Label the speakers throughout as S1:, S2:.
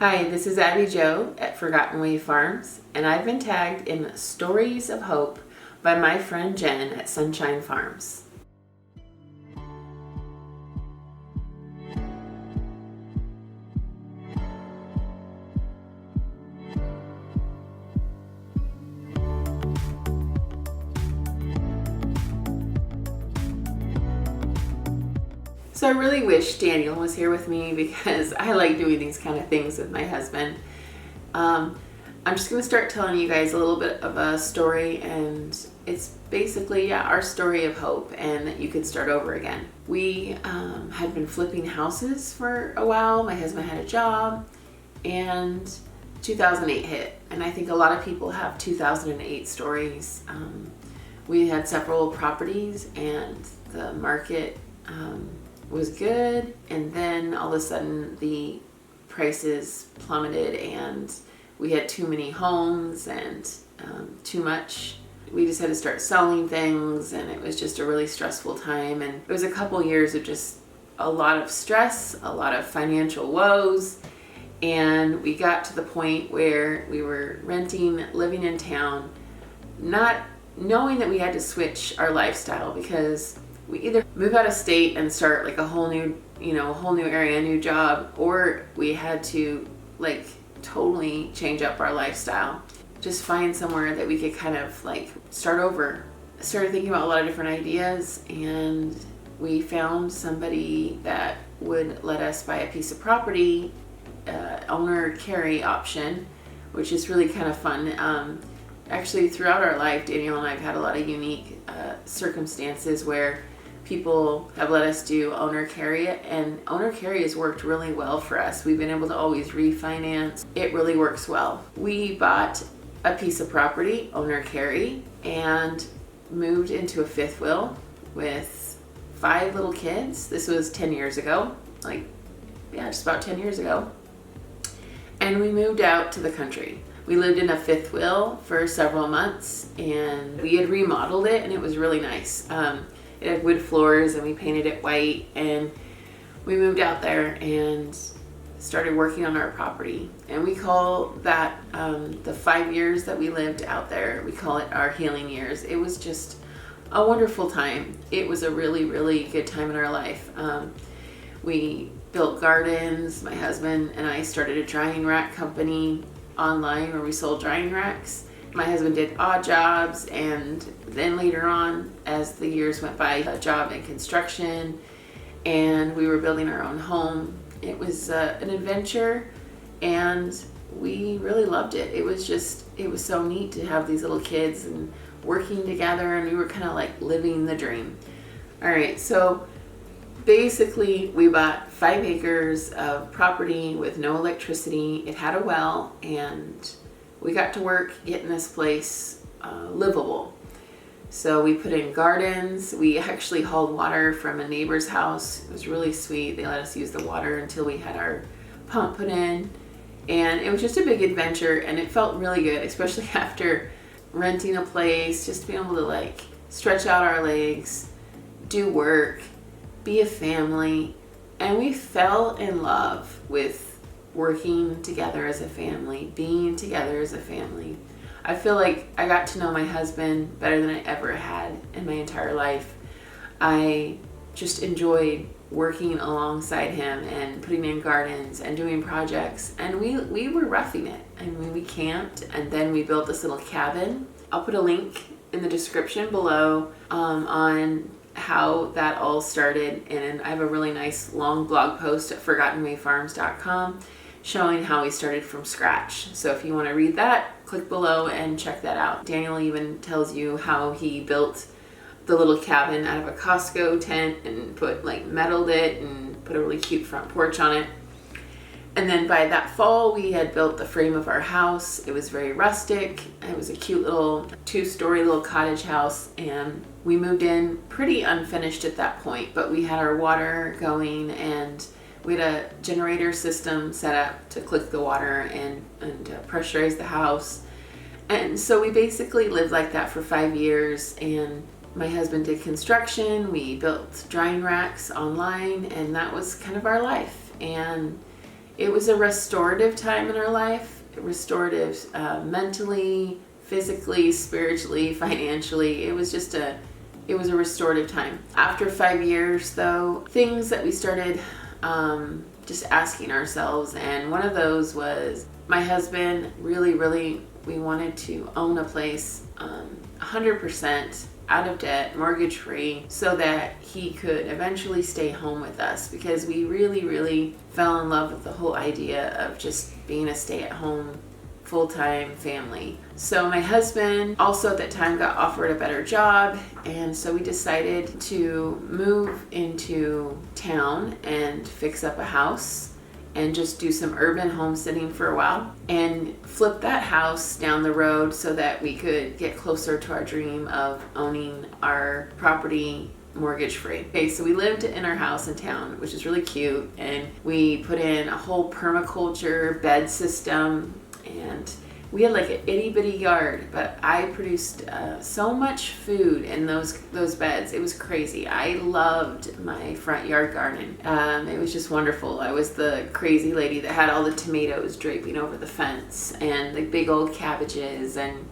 S1: Hi, this is Abby Jo at Forgotten Way Farms, and I've been tagged in Stories of Hope by my friend Jen at Sunshine Farms. So I really wish Daniel was here with me because I like doing these kind of things with my husband. I'm just going to start telling you guys a little bit of a story, and it's basically our story of hope and that you could start over again. We had been flipping houses for a while. My husband had a job, and 2008 hit, and I think a lot of people have 2008 stories. We had several properties, and the market was good, and then all of a sudden the prices plummeted and we had too many homes and too much. We just had to start selling things, and it was just a really stressful time, and it was a couple years of just a lot of stress, a lot of financial woes, and we got to the point where we were renting, living in town, not knowing that we had to switch our lifestyle because we either move out of state and start like a whole new area, a new job, or we had to like totally change up our lifestyle. Just find somewhere that we could kind of like start over. I started thinking about a lot of different ideas, and we found somebody that would let us buy a piece of property, owner carry option, which is really kind of fun. Actually, throughout our life, Daniel and I have had a lot of unique circumstances where people have let us do owner carry it, and owner carry has worked really well for us. We've been able to always refinance. It really works well. We bought a piece of property, owner carry, and moved into a fifth wheel with 5 little kids. This was 10 years ago, just about 10 years ago. And we moved out to the country. We lived in a fifth wheel for several months, and we had remodeled it, and it was really nice. It had wood floors, and we painted it white, and we moved out there and started working on our property. And we call that the 5 years that we lived out there, we call it our healing years. It was just a wonderful time. It was a really, really good time in our life. We built gardens. My husband and I started a drying rack company online where we sold drying racks. My husband did odd jobs, and then later on, as the years went by, a job in construction, and we were building our own home. It was an adventure, and we really loved it. It was so neat to have these little kids and working together, and we were kind of like living the dream. All right, so basically we bought 5 acres of property with no electricity. It had a well, and we got to work getting this place livable. So we put in gardens. We actually hauled water from a neighbor's house. It was really sweet. They let us use the water until we had our pump put in. And it was just a big adventure, and it felt really good, especially after renting a place, just being able to like stretch out our legs, do work, be a family. And we fell in love with working together as a family, being together as a family. I feel like I got to know my husband better than I ever had in my entire life. I just enjoyed working alongside him and putting in gardens and doing projects, and we were roughing it. I mean, we camped, and then we built this little cabin. I'll put a link in the description below on how that all started, and I have a really nice long blog post at forgottenwayfarms.com showing how we started from scratch. So if you want to read that, click below and check that out. Daniel even tells you how he built the little cabin out of a Costco tent and metaled it and put a really cute front porch on it. And then by that fall, we had built the frame of our house. It was very rustic. It was a cute little 2-story little cottage house, and we moved in pretty unfinished at that point, but we had our water going, and we had a generator system set up to click the water and pressurize the house. And so we basically lived like that for 5 years, and my husband did construction. We built drying racks online, and that was kind of our life. And it was a restorative time in our life. Restorative mentally, physically, spiritually, financially. It was a restorative time. After 5 years though, things that we started just asking ourselves, and one of those was my husband really we wanted to own a place 100% out of debt, mortgage free, so that he could eventually stay home with us, because we really fell in love with the whole idea of just being a stay-at-home full-time family. So my husband also at that time got offered a better job, and so we decided to move into town and fix up a house and just do some urban homesteading for a while and flip that house down the road so that we could get closer to our dream of owning our property mortgage free. Okay, so we lived in our house in town, which is really cute, and we put in a whole permaculture bed system, and we had like an itty bitty yard, but I produced so much food in those beds. It was crazy. I loved my front yard garden. It was just wonderful. I was the crazy lady that had all the tomatoes draping over the fence and the big old cabbages, and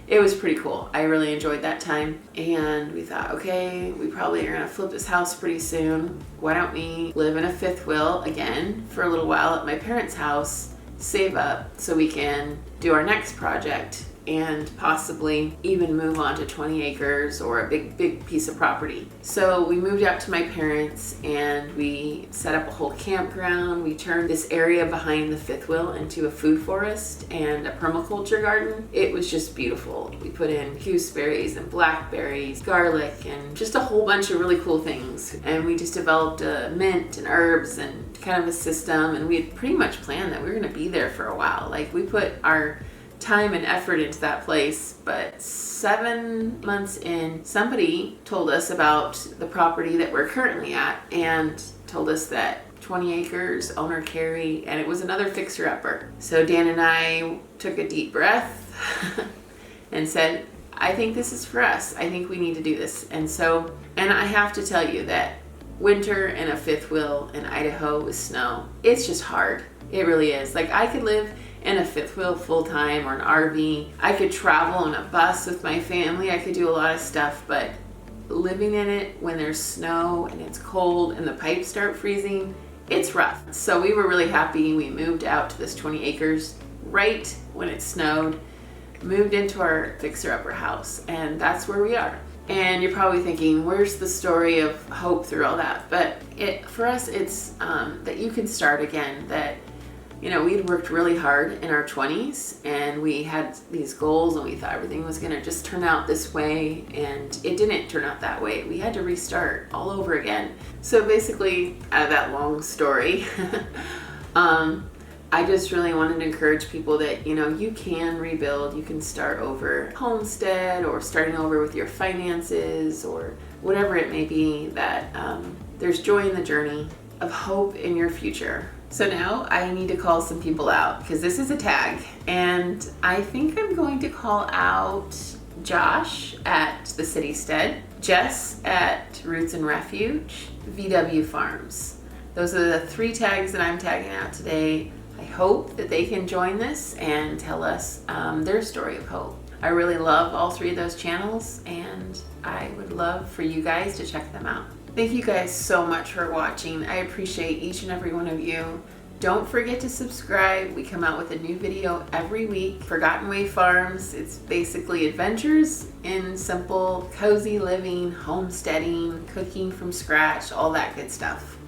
S1: it was pretty cool. I really enjoyed that time. And we thought, okay, we probably are gonna flip this house pretty soon. Why don't we live in a fifth wheel again for a little while at my parents' house, save up so we can do our next project and possibly even move on to 20 acres or a big piece of property. So we moved out to my parents and we set up a whole campground. We turned this area behind the fifth wheel into a food forest and a permaculture garden. It was just beautiful. We put in gooseberries and blackberries, garlic, and just a whole bunch of really cool things. And we just developed mint and herbs and kind of a system, and we had pretty much planned that we were gonna be there for a while. Like, we put our time and effort into that place, but 7 months in, somebody told us about the property that we're currently at and told us that 20 acres, owner Carrie, and it was another fixer-upper. So Dan and I took a deep breath and said, I think this is for us. I think we need to do this. And I have to tell you that winter in a fifth wheel in Idaho with snow, it's just hard. It really is. Like, I could live in a fifth wheel full-time or an RV. I could travel on a bus with my family. I could do a lot of stuff, but living in it when there's snow and it's cold and the pipes start freezing, it's rough. So we were really happy. We moved out to this 20 acres right when it snowed, moved into our fixer-upper house, and that's where we are. And you're probably thinking, where's the story of hope through all that? But for us, it's that you can start again, that we'd worked really hard in our 20s and we had these goals and we thought everything was going to just turn out this way, and it didn't turn out that way. We had to restart all over again. So basically, out of that long story, I just really wanted to encourage people that, you can rebuild, you can start over, homestead, or starting over with your finances, or whatever it may be, that there's joy in the journey, of hope in your future. So now I need to call some people out, because this is a tag, and I think I'm going to call out Josh at the Citystead, Jess at Roots and Refuge, VW Farms. Those are the 3 tags that I'm tagging out today. I hope that they can join this and tell us their story of hope. I really love all 3 of those channels, and I would love for you guys to check them out. Thank you guys so much for watching. I appreciate each and every one of you. Don't forget to subscribe. We come out with a new video every week. Forgotten Way Farms. It's basically adventures in simple, cozy living, homesteading, cooking from scratch, all that good stuff.